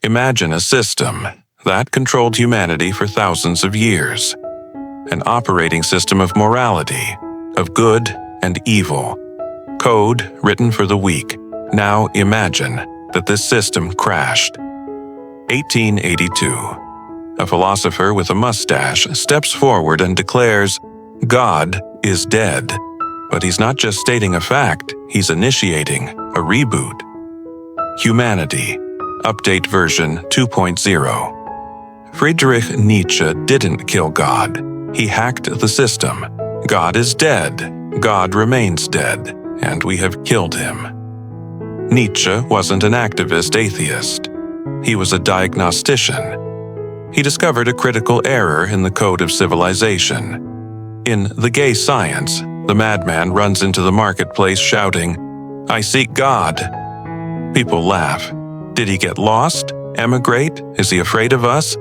Imagine a system that controlled humanity for thousands of years. An operating system of morality, of good and evil. Code written for the weak. Now imagine that this system crashed. 1882. A philosopher with a mustache steps forward and declares, God is dead. But he's not just stating a fact, he's initiating a reboot. Humanity, update version 2.0. Friedrich Nietzsche didn't kill God. He hacked the system. God is dead. God remains dead, and we have killed him. Nietzsche wasn't an activist atheist. He was a diagnostician. He discovered a critical error in the code of civilization. In The Gay Science, the madman runs into the marketplace shouting, I seek God. People laugh. Did he get lost? Emigrate? Is he afraid of us?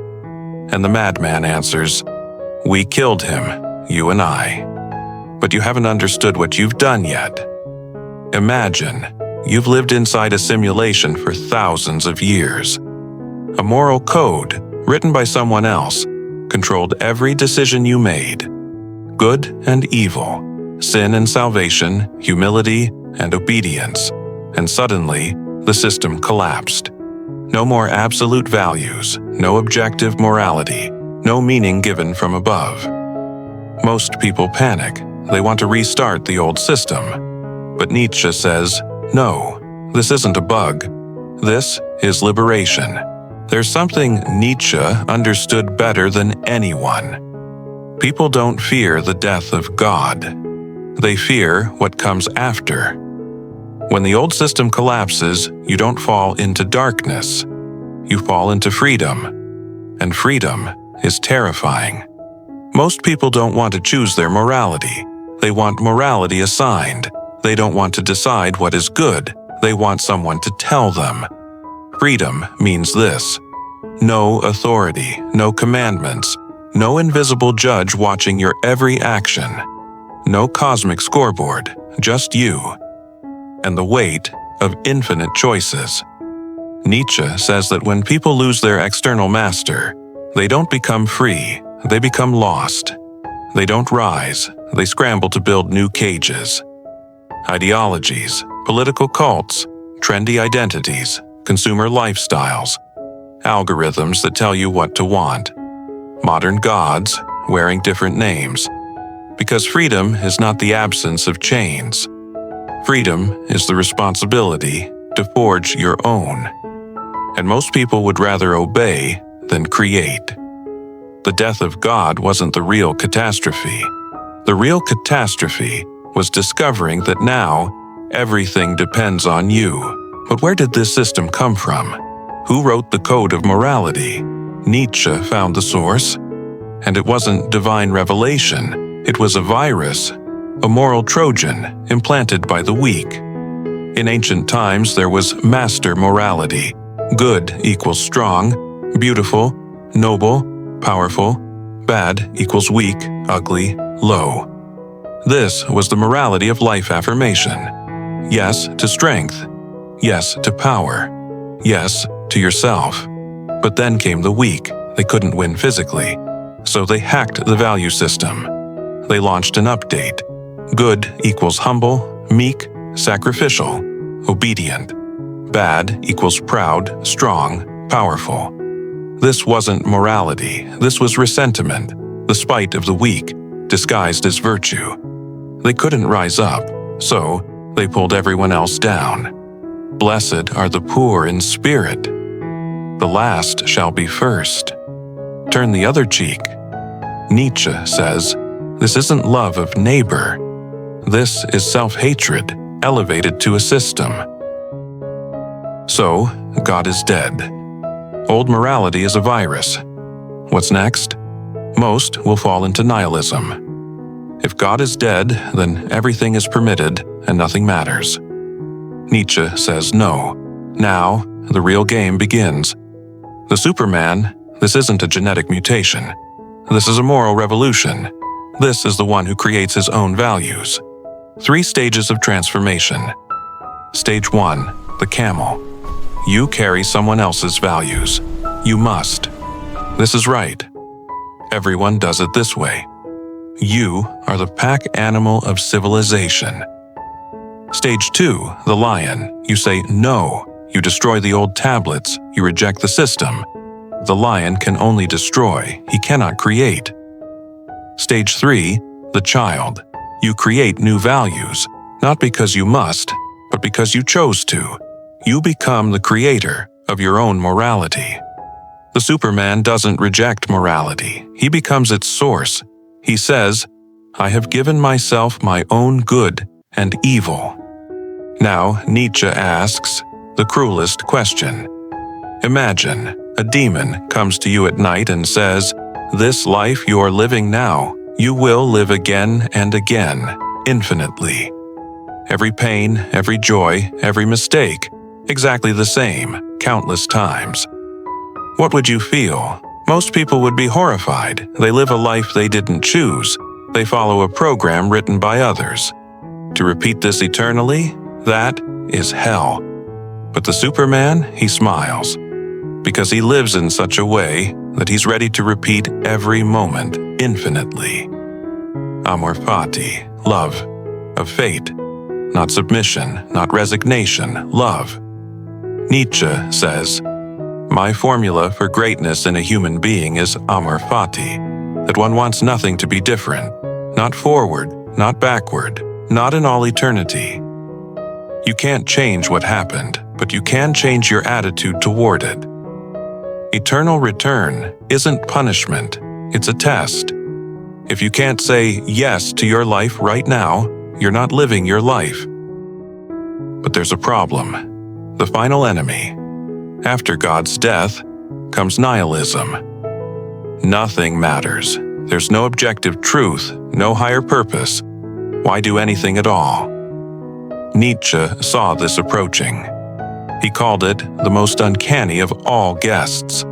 And the madman answers, we killed him, you and I. But you haven't understood what you've done yet. Imagine, you've lived inside a simulation for thousands of years. A moral code, written by someone else, controlled every decision you made. Good and evil, sin and salvation, humility and obedience. And suddenly, the system collapsed. No more absolute values, no objective morality, no meaning given from above. Most people panic. They want to restart the old system. But Nietzsche says, no, this isn't a bug. This is liberation. There's something Nietzsche understood better than anyone. People don't fear the death of God. They fear what comes after. When the old system collapses, you don't fall into darkness. You fall into freedom. And freedom is terrifying. Most people don't want to choose their morality. They want morality assigned. They don't want to decide what is good. They want someone to tell them. Freedom means this: no authority, no commandments, no invisible judge watching your every action, no cosmic scoreboard, just you, and the weight of infinite choices. Nietzsche says that when people lose their external master, they don't become free, they become lost. They don't rise, they scramble to build new cages. Ideologies, political cults, trendy identities, consumer lifestyles, algorithms that tell you what to want, modern gods wearing different names. Because freedom is not the absence of chains. Freedom is the responsibility to forge your own. And most people would rather obey than create. The death of God wasn't the real catastrophe. The real catastrophe was discovering that now everything depends on you. But where did this system come from? Who wrote the code of morality? Nietzsche found the source. And it wasn't divine revelation. It was a virus, a moral Trojan implanted by the weak. In ancient times, there was master morality. Good equals strong, beautiful, noble, powerful. Bad equals weak, ugly, low. This was the morality of life affirmation. Yes to strength. Yes to power. Yes to yourself. But then came the weak. They couldn't win physically. So they hacked the value system. They launched an update. Good equals humble, meek, sacrificial, obedient. Bad equals proud, strong, powerful. This wasn't morality. This was resentment, the spite of the weak, disguised as virtue. They couldn't rise up, so they pulled everyone else down. Blessed are the poor in spirit. The last shall be first. Turn the other cheek. Nietzsche says, this isn't love of neighbor. This is self-hatred, elevated to a system. So, God is dead. Old morality is a virus. What's next? Most will fall into nihilism. If God is dead, then everything is permitted and nothing matters. Nietzsche says no. Now, the real game begins. The Superman, this isn't a genetic mutation. This is a moral revolution. This is the one who creates his own values. 3 stages of transformation. Stage 1, the camel. You carry someone else's values. You must. This is right. Everyone does it this way. You are the pack animal of civilization. Stage 2, the lion. You say no. You destroy the old tablets. You reject the system. The lion can only destroy. He cannot create. Stage 3, the child. You create new values, not because you must, but because you chose to. You become the creator of your own morality. The Superman doesn't reject morality. He becomes its source. He says, I have given myself my own good and evil. Now, Nietzsche asks the cruelest question. Imagine a demon comes to you at night and says, this life you are living now, you will live again and again, infinitely. Every pain, every joy, every mistake, exactly the same, countless times. What would you feel? Most people would be horrified. They live a life they didn't choose. They follow a program written by others. To repeat this eternally, that is hell. But the Superman, he smiles, because he lives in such a way that he's ready to repeat every moment infinitely. Amor fati, love, of fate, not submission, not resignation, love. Nietzsche says, my formula for greatness in a human being is amor fati, that one wants nothing to be different, not forward, not backward, not in all eternity. You can't change what happened, but you can change your attitude toward it. Eternal return isn't punishment, it's a test. If you can't say yes to your life right now, you're not living your life. But there's a problem. The final enemy. After God's death comes nihilism. Nothing matters. There's no objective truth, no higher purpose. Why do anything at all? Nietzsche saw this approaching. He called it the most uncanny of all guests.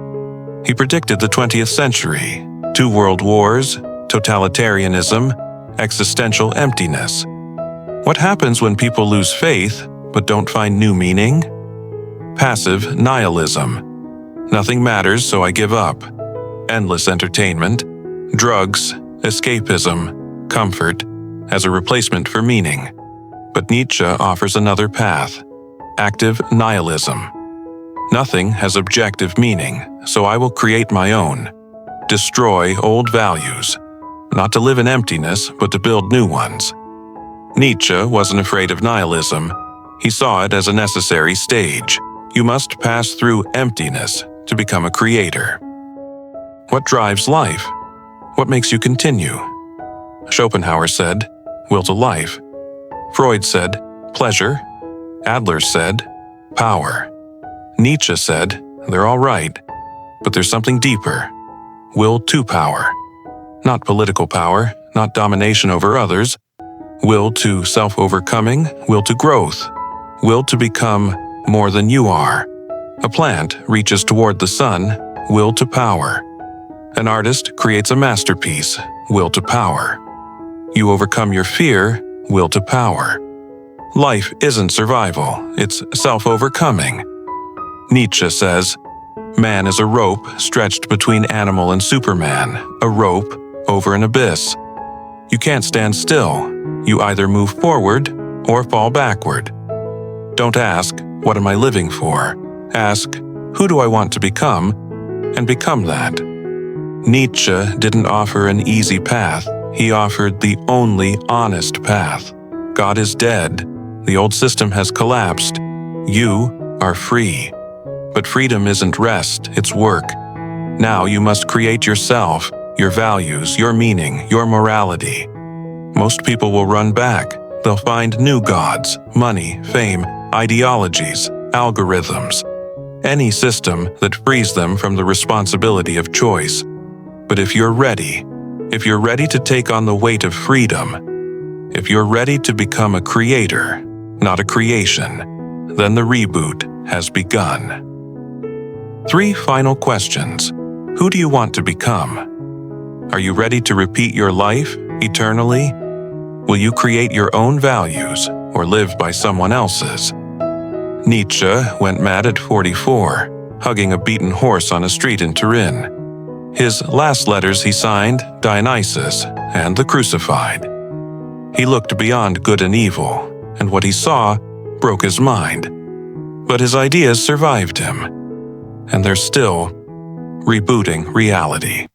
He predicted the 20th century, 2 world wars, totalitarianism, existential emptiness. What happens when people lose faith but don't find new meaning? Passive nihilism. Nothing matters, so I give up. Endless entertainment, drugs, escapism, comfort, as a replacement for meaning. But Nietzsche offers another path. Active nihilism. Nothing has objective meaning, so I will create my own. Destroy old values. Not to live in emptiness, but to build new ones. Nietzsche wasn't afraid of nihilism. He saw it as a necessary stage. You must pass through emptiness to become a creator. What drives life? What makes you continue? Schopenhauer said, will to life. Freud said, pleasure. Adler said, power. Nietzsche said, they're all right, but there's something deeper. Will to power. Not political power, not domination over others. Will to self-overcoming, will to growth. Will to become more than you are. A plant reaches toward the sun, will to power. An artist creates a masterpiece, will to power. You overcome your fear, will to power. Life isn't survival, it's self-overcoming. Nietzsche says, man is a rope stretched between animal and Superman, a rope over an abyss. You can't stand still. You either move forward or fall backward. Don't ask, what am I living for? Ask, who do I want to become? And become that. Nietzsche didn't offer an easy path. He offered the only honest path. God is dead. The old system has collapsed. You are free. But freedom isn't rest, it's work. Now you must create yourself, your values, your meaning, your morality. Most people will run back. They'll find new gods, money, fame, ideologies, algorithms, any system that frees them from the responsibility of choice. But if you're ready to take on the weight of freedom, if you're ready to become a creator, not a creation, then the reboot has begun. 3 final questions. Who do you want to become? Are you ready to repeat your life eternally? Will you create your own values or live by someone else's? Nietzsche went mad at 44, hugging a beaten horse on a street in Turin. His last letters he signed Dionysus and the Crucified. He looked beyond good and evil, and what he saw broke his mind. But his ideas survived him, and they're still rebooting reality.